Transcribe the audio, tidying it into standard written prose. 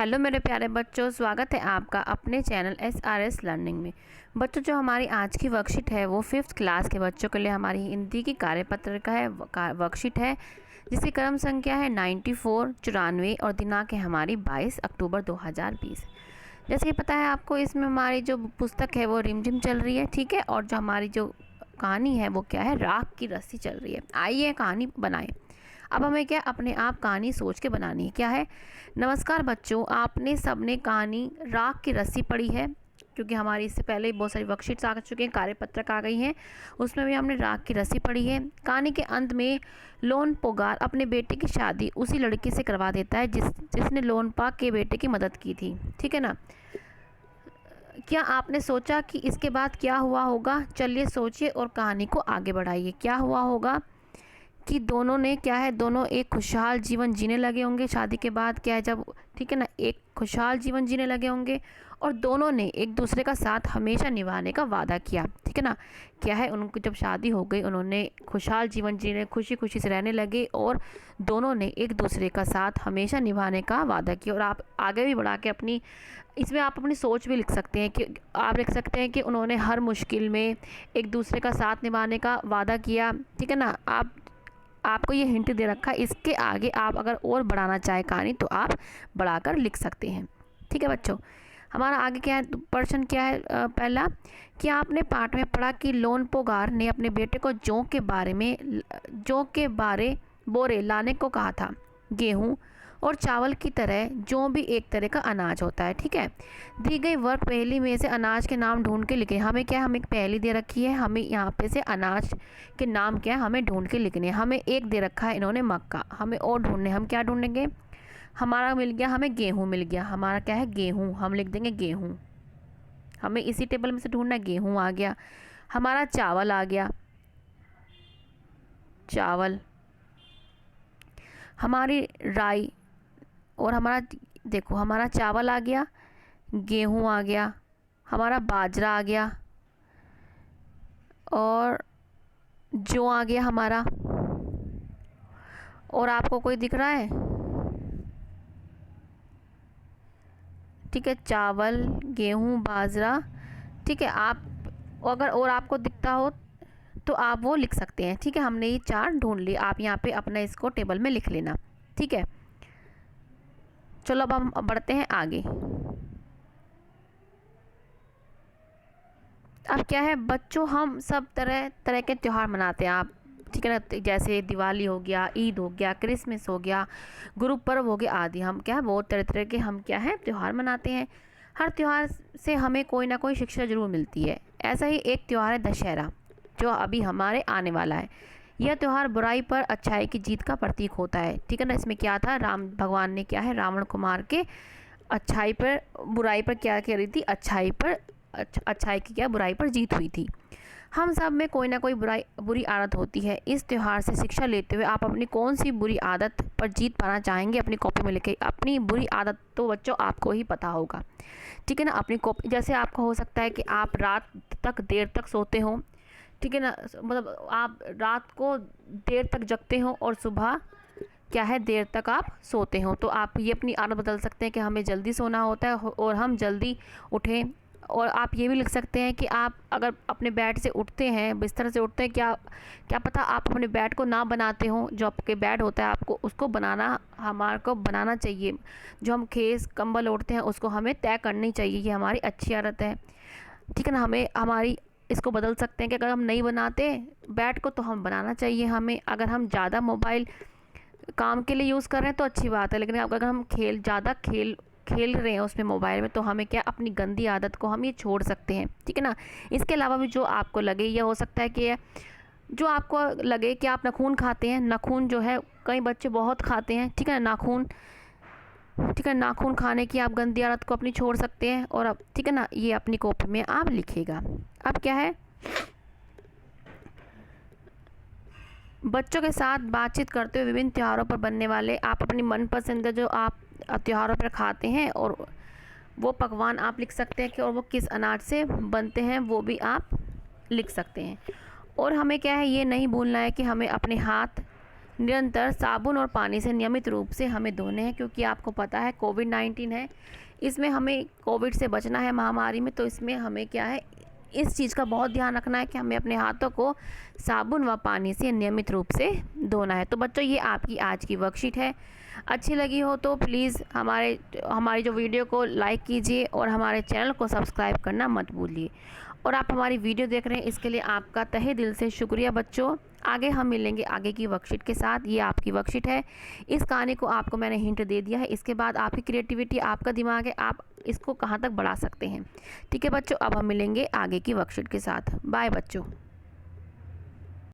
Hello मेरे प्यारे बच्चों, स्वागत है आपका अपने चैनल SRS लर्निंग में। बच्चों, जो हमारी आज की वर्कशीट है वो 5th क्लास के बच्चों के लिए हमारी हिंदी की कार्यपत्र का है वर्कशीट है, जिसकी क्रम संख्या है 94 94 और दिनांक है हमारी 22 अक्टूबर 2020। जैसे कि पता है आपको, इसमें हमारी जो पुस्तक है वो रिमझिम चल रही है, ठीक है। और जो हमारी जो कहानी है वो क्या है, राख की रस्सी चल रही है। आइए कहानी बनाएं। अब हमें क्या अपने आप कहानी सोच के बनानी है। क्या है? नमस्कार बच्चों, आपने सबने कहानी राख की रस्सी पढ़ी है, क्योंकि हमारी इससे पहले ही बहुत सारी वर्कशीट्स आ चुकी हैं, कार्यपत्रक आ गई हैं, उसमें भी हमने राख की रस्सी पढ़ी है। कहानी के अंत में लोनपोगार अपने बेटे की शादी उसी लड़की से करवा देता है जिसने लोनपा के बेटे की मदद की थी, ठीक है ना। क्या आपने सोचा कि इसके बाद क्या हुआ होगा? चलिए सोचिए और कहानी को आगे बढ़ाइए। क्या हुआ होगा कि दोनों ने क्या है, दोनों एक खुशहाल जीवन जीने लगे होंगे। शादी के बाद क्या है, जब ठीक है ना, एक खुशहाल जीवन जीने लगे होंगे और दोनों ने एक दूसरे का साथ हमेशा निभाने का वादा किया, ठीक है ना। क्या है, उनकी जब शादी हो गई, उन्होंने खुशहाल जीवन जीने, खुशी खुशी से रहने लगे और दोनों ने एक दूसरे का साथ हमेशा निभाने का वादा किया। और आप आगे भी बढ़ा के अपनी इसमें आप अपनी सोच भी लिख सकते हैं कि आप लिख सकते हैं कि उन्होंने हर मुश्किल में एक दूसरे का साथ निभाने का वादा किया, ठीक है ना। आपको ये हिंट दे रखा है। इसके आगे आप अगर और बढ़ाना चाहे कहानी तो आप बढ़ाकर लिख सकते हैं, ठीक है बच्चों। हमारा आगे क्या है, प्रश्न क्या है पहला, कि आपने पाठ में पढ़ा कि लोनपोगार ने अपने बेटे को जौ के बोरे लाने को कहा था। गेहूँ और चावल की तरह जौ भी एक तरह का अनाज होता है, ठीक है। दी गई वर्ग पहेली में से अनाज के नाम ढूंढ के लिखें। हमें क्या है, हमें एक पहेली दे रखी है, हमें यहाँ पे से अनाज के नाम क्या है हमें ढूंढ के लिखने हैं। हमें एक दे रखा है इन्होंने मक्का, हमें और ढूंढने, हम क्या ढूंढेंगे? हमारा मिल गया, हमें गेहूँ मिल गया। हमारा क्या है, गेहूँ, हम लिख देंगे गेहूँ। हमें इसी टेबल में से ढूंढना है, गेहूँ आ गया। हमारा चावल आ गया, चावल। हमारी राई और हमारा, देखो हमारा चावल आ गया, गेहूँ आ गया, हमारा बाजरा आ गया और जौ आ गया हमारा। और आपको कोई दिख रहा है? ठीक है, चावल, गेहूँ, बाजरा, ठीक है। आप अगर और आपको दिखता हो तो आप वो लिख सकते हैं, ठीक है। हमने ये चार ढूंढ लिए, आप यहाँ पे अपना इसको टेबल में लिख लेना, ठीक है। चलो अब हम बढ़ते हैं आगे। अब क्या है बच्चों, हम सब तरह तरह के त्यौहार मनाते हैं, आप ठीक है ना। जैसे दिवाली हो गया, ईद हो गया, क्रिसमस हो गया, गुरु पर्व हो गया आदि। हम क्या है, बहुत तरह तरह के हम क्या है त्यौहार मनाते हैं। हर त्यौहार से हमें कोई ना कोई शिक्षा जरूर मिलती है। ऐसा ही एक त्यौहार है दशहरा, जो अभी हमारे आने वाला है। यह त्यौहार बुराई पर अच्छाई की जीत का प्रतीक होता है, ठीक है ना। इसमें क्या था, राम भगवान ने क्या है, रावण को मार के अच्छाई पर बुराई पर क्या कह रही थी, अच्छाई की क्या बुराई पर जीत हुई थी। हम सब में कोई ना कोई बुरी आदत होती है। इस त्यौहार से शिक्षा लेते हुए आप अपनी कौन सी बुरी आदत पर जीत पाना चाहेंगे, अपनी कॉपी में लिखे। अपनी बुरी आदत तो बच्चों आपको ही पता होगा, ठीक है ना। अपनी कॉपी, जैसे आपका हो सकता है कि आप रात तक देर तक सोते हो, ठीक है ना। मतलब आप रात को देर तक जगते हो और सुबह क्या है, देर तक आप सोते हो। तो आप ये अपनी आदत बदल सकते हैं कि हमें जल्दी सोना होता है और हम जल्दी उठें। और आप ये भी लिख सकते हैं कि आप अगर अपने बेड से उठते हैं, बिस्तर से उठते हैं, क्या क्या पता आप अपने बेड को ना बनाते हो। जो आपके बेड होता है आपको उसको बनाना, हमारे को बनाना चाहिए। जो हम खेस कंबल ओढ़ते हैं उसको हमें तय करनी चाहिए, ये हमारी अच्छी आदत है, ठीक है ना। हमें हमारी इसको बदल सकते हैं कि अगर हम नहीं बनाते बेड को तो हम बनाना चाहिए हमें। अगर हम ज़्यादा मोबाइल काम के लिए यूज़ कर रहे हैं तो अच्छी बात है, लेकिन अगर हम ज़्यादा खेल रहे हैं उसमें मोबाइल में, तो हमें क्या अपनी गंदी आदत को हम ये छोड़ सकते हैं, ठीक है ना। इसके अलावा भी जो आपको लगे, यह हो सकता है कि जो आपको लगे कि आप नाखून खाते हैं, नाखून जो है कई बच्चे बहुत खाते हैं, ठीक है ना, नाखून, ठीक है। नाखून खाने की आप गंदी आदत को अपनी छोड़ सकते हैं। और अब ठीक है ना, ये अपनी कॉपी में आप लिखिएगा। अब क्या है, बच्चों के साथ बातचीत करते हुए विभिन्न त्योहारों पर बनने वाले आप अपनी मनपसंद जो आप त्योहारों पर खाते हैं और वो पकवान आप लिख सकते हैं कि और वो किस अनाज से बनते हैं वो भी आप लिख सकते हैं। और हमें क्या है, ये नहीं भूलना है कि हमें अपने हाथ निरंतर साबुन और पानी से नियमित रूप से हमें धोने हैं, क्योंकि आपको पता है कोविड-19 है, इसमें हमें कोविड से बचना है महामारी में। तो इसमें हमें क्या है, इस चीज़ का बहुत ध्यान रखना है कि हमें अपने हाथों को साबुन व पानी से नियमित रूप से धोना है। तो बच्चों, ये आपकी आज की वर्कशीट है। अच्छी लगी हो तो प्लीज़ हमारी जो वीडियो को लाइक कीजिए और हमारे चैनल को सब्सक्राइब करना मत भूलिए। और आप हमारी वीडियो देख रहे हैं, इसके लिए आपका तहे दिल से शुक्रिया बच्चों। आगे हम मिलेंगे आगे की वर्कशीट के साथ। ये आपकी वर्कशीट है। इस कहानी को आपको मैंने हिंट दे दिया है। इसके बाद आपकी क्रिएटिविटी, आपका दिमाग है, आप इसको कहाँ तक बढ़ा सकते हैं। ठीक है बच्चों, अब हम मिलेंगे आगे की वर्कशीट के साथ। बाय बच्चों।